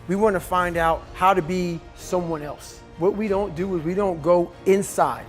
we want to find out how to be someone else. What we don't do is we don't go inside.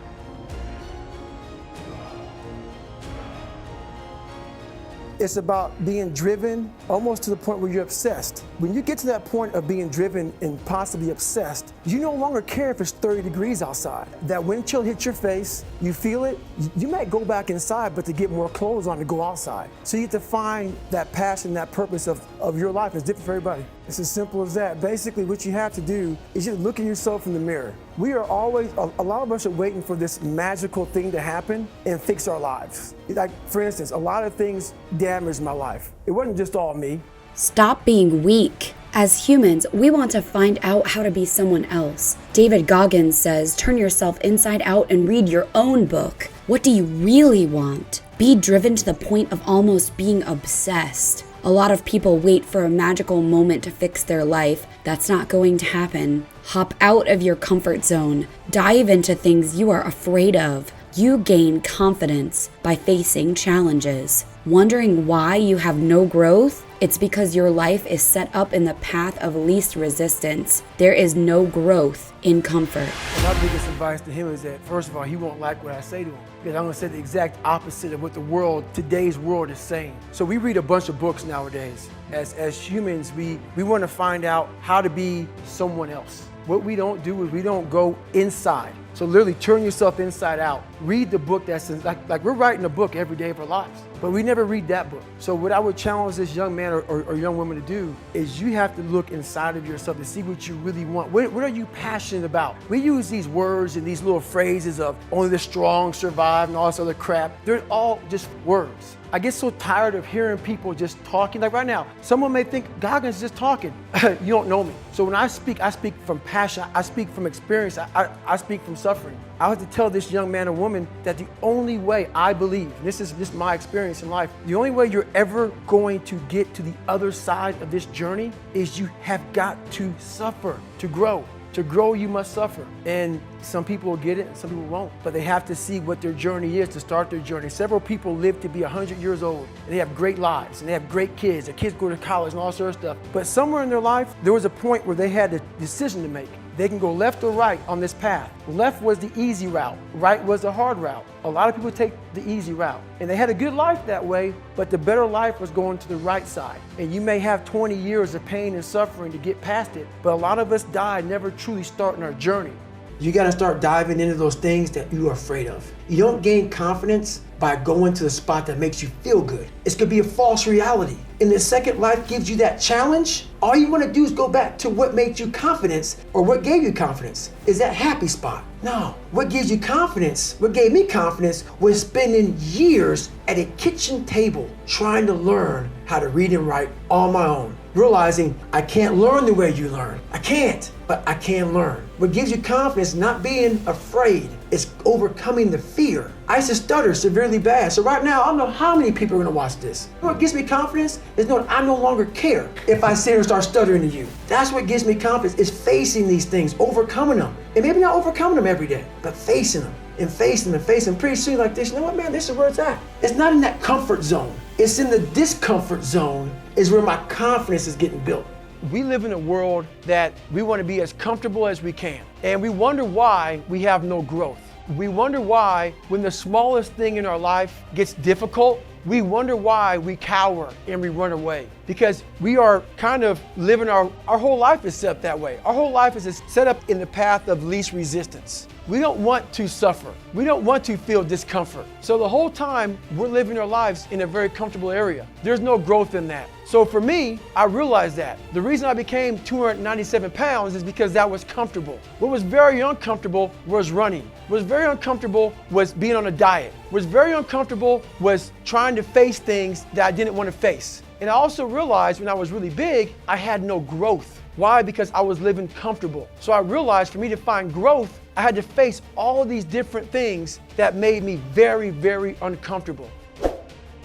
It's about being driven almost to the point where you're obsessed. When you get to that point of being driven and possibly obsessed, you no longer care if it's 30 degrees outside. That wind chill hits your face, you feel it, you might go back inside, but to get more clothes on to go outside. So you have to find that passion, that purpose of your life. It's different for everybody. It's as simple as that. Basically, what you have to do is just look at yourself in the mirror. We are always, a lot of us are waiting for this magical thing to happen and fix our lives. Like, for instance, a lot of things damaged my life. It wasn't just all me. Stop being weak. As humans, we want to find out how to be someone else. David Goggins says, turn yourself inside out and read your own book. What do you really want? Be driven to the point of almost being obsessed. A lot of people wait for a magical moment to fix their life. That's not going to happen. Hop out of your comfort zone. Dive into things you are afraid of. You gain confidence by facing challenges. Wondering why you have no growth? It's because your life is set up in the path of least resistance. There is no growth in comfort. My biggest advice to him is that, first of all, he won't like what I say to him, because I'm going to say the exact opposite of what today's world is saying. So we read a bunch of books nowadays. As humans, we want to find out how to be someone else. What we don't do is we don't go inside. So literally turn yourself inside out. Read the book that's like we're writing a book every day of our lives, but we never read that book. So what I would challenge this young man or young woman to do is you have to look inside of yourself to see what you really want. What are you passionate about? We use these words and these little phrases of only the strong survive and all this other crap. They're all just words. I get so tired of hearing people just talking. Like right now, someone may think Goggins is just talking. You don't know me. So when I speak from passion. I speak from experience. I speak from suffering. I have to tell this young man or woman that the only way I believe, this is my experience in life, the only way you're ever going to get to the other side of this journey is you have got to suffer to grow. To grow, you must suffer. And some people will get it and some people won't. But they have to see what their journey is to start their journey. Several people live to be 100 years old and they have great lives and they have great kids. Their kids go to college and all sorts of stuff. But somewhere in their life, there was a point where they had a decision to make. They can go left or right on this path. Left was the easy route. Right was the hard route. A lot of people take the easy route. And they had a good life that way, but the better life was going to the right side. And you may have 20 years of pain and suffering to get past it, but a lot of us die never truly starting our journey. You gotta start diving into those things that you are afraid of. You don't gain confidence by going to the spot that makes you feel good. It's gonna be a false reality. And the second life gives you that challenge, all you wanna do is go back to what made you confidence or what gave you confidence. Is that happy spot? No. What gives you confidence, what gave me confidence was spending years at a kitchen table trying to learn how to read and write on my own. Realizing I can't learn the way you learn. I can't, but I can learn. What gives you confidence, not being afraid, is overcoming the fear. I used to stutter severely bad. So right now, I don't know how many people are gonna watch this. What gives me confidence is knowing I no longer care if I sit here and start stuttering to you. That's what gives me confidence, is facing these things, overcoming them. And maybe not overcoming them every day, but facing them and facing them and facing them. Pretty soon like this, you know what, man, this is where it's at. It's not in that comfort zone. It's in the discomfort zone is where my confidence is getting built. We live in a world that we want to be as comfortable as we can. And we wonder why we have no growth. We wonder why when the smallest thing in our life gets difficult, we wonder why we cower and we run away. Because we are kind of living our whole life is set up that way. Our whole life is set up in the path of least resistance. We don't want to suffer. We don't want to feel discomfort. So the whole time we're living our lives in a very comfortable area. There's no growth in that. So for me, I realized that. The reason I became 297 pounds is because that was comfortable. What was very uncomfortable was running. What was very uncomfortable was being on a diet. What was very uncomfortable was trying to face things that I didn't want to face. And I also realized when I was really big, I had no growth. Why? Because I was living comfortable. So I realized for me to find growth, I had to face all of these different things that made me very, very uncomfortable.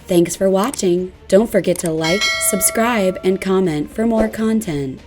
Thanks for watching. Don't forget to like, subscribe, and comment for more content.